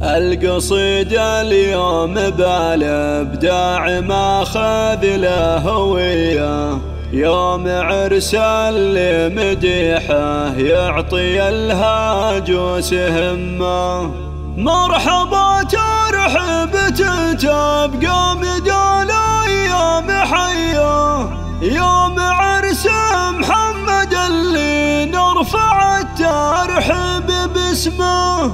القصيدة اليوم بالابداع ماخذ له هوية، يوم عرس اللي مديحه يعطي الهاجوس همه. مرحبا ترحب تبقى مدى الايام حيه، يوم عرس محمد اللي نرفع الترحيب باسمه.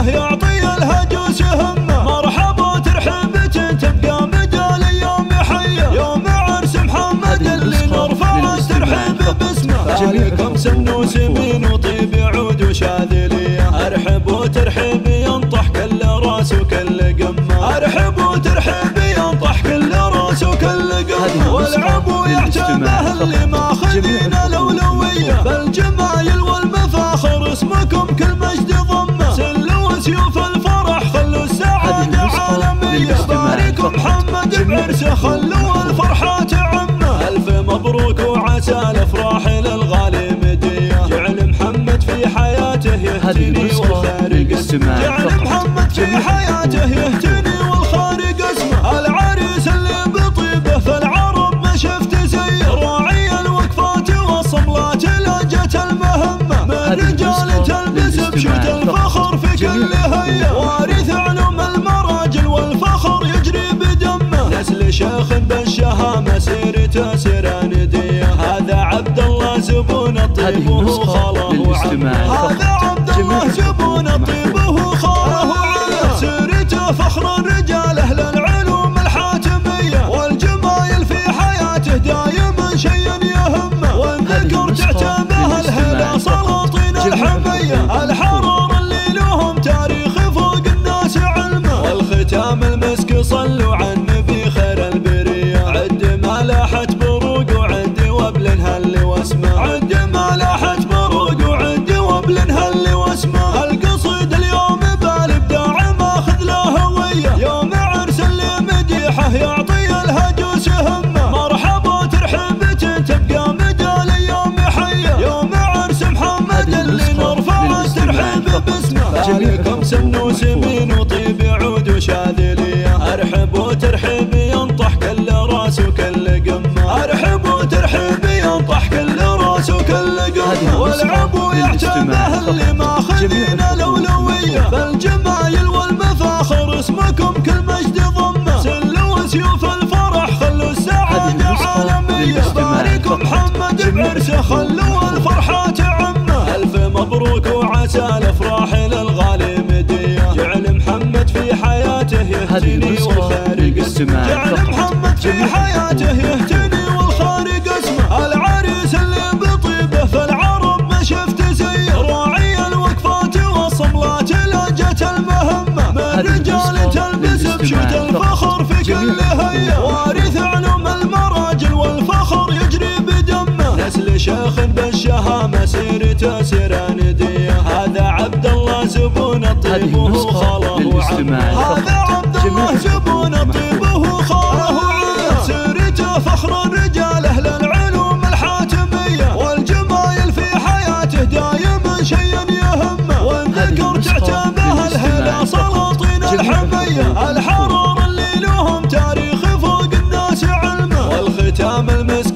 يعطي الهجوس همه. مرحبا ترحيب تبقى مدى الايام حيه، يوم عرس محمد اللي نرفع الترحيب باسمه. عليكم سنوس من وطيب عود وشاذليه، ارحب وترحيب ينطح كل راس وكل قمه. ارحب وترحيب ينطح كل راس وكل قمه. والعبوا يعتبه اللي ماخذين الاولويه، بالجمايل والمفاخر اسمكم كل مجد ضمه. سيوف الفرح خلوا السعادة عالمية، باركوا محمد بعرسه خلوا الفرحة تعمه. ألف مبروك وعسى الأفراح للغالي مدية، جعل محمد في حياته يهتني والخارج اسمه. جعل محمد في حياته يهتني والخارج اسمه. العريس اللي بطيبه في العرب ما شفت زيه، راعي الوقفات والصملات لجت المهمة. من رجال تلبس بشوت الفخر في كل هيا، وارث علوم المراجل والفخر يجري بدمه. نسل شيخ بالشهامة سيرته سراندية، هذا عبد الله زبون طيبه خاله وعمه. هذا عبد الله زبون طيبه خاله وعمه. سيرته فخر الرجال اهل العلوم الحاتمية، والجمايل في حياته دايما شيء يهمه. والذكر تعتبه الهلا سلاطين الحمية، الحرار اللي لهم تاريخ فوق الناس علمه. والختام المسك صلوا على النبي خير البرية، عد ما لاحت بروق وعد وابل هل واسمه. عد ما لاحت بروق وعد وابل هل واسمه. القصيد اليوم بالابداع ماخذ له هوية، يوم عرس اللي مديحه يعطي الهجوس همه. مرحبا ترحيب تبقى مدى الايام حيه، يوم عرس محمد اللي نرفع الترحيب باسمه. عليكم سنوس من وطيب عود وشاذليه، ارحب وترحيب ينطح كل راس وكل قمه. ارحب وترحيب ينطح كل راس وكل قمه. والعبوا يعتبه اللي ماخذين الاولويه، بالجمايل والمفاخر اسمكم كل مجد ضمه. سلوا سيوف الفرح خلوا السعاده عالميه، باركوا محمد بعرسه خلوا الفرحه تعمه. الف مبروك وعسى الافراح للغالي مدية، جعل محمد في حياته يهتني والخارج اسمه. جعل محمد في حياته يهتني والخارج اسمه. العريس اللي بطيبه في العرب ما شفت زيه، راعي الوقفات والصملات لجت المهمة. من رجال تلبس بشوت الفخر في كل هيا، وارث علوم المراجل والفخر يجري بدمه. نسل شيخ بالشهامة سيرته سراندية، هذا عبد الله زبون طيبه خاله وعمه. هذا عبد الله زبون طيبه خاله وعمه. سيرته فخر الرجال اهل العلوم الحاتمية، والجمايل في حياته دايما شيء يهمه. والذكر تعتبه الهلا سلاطين الحمية، الحرار اللي لهم تاريخ فوق الناس علمه. والختام المسك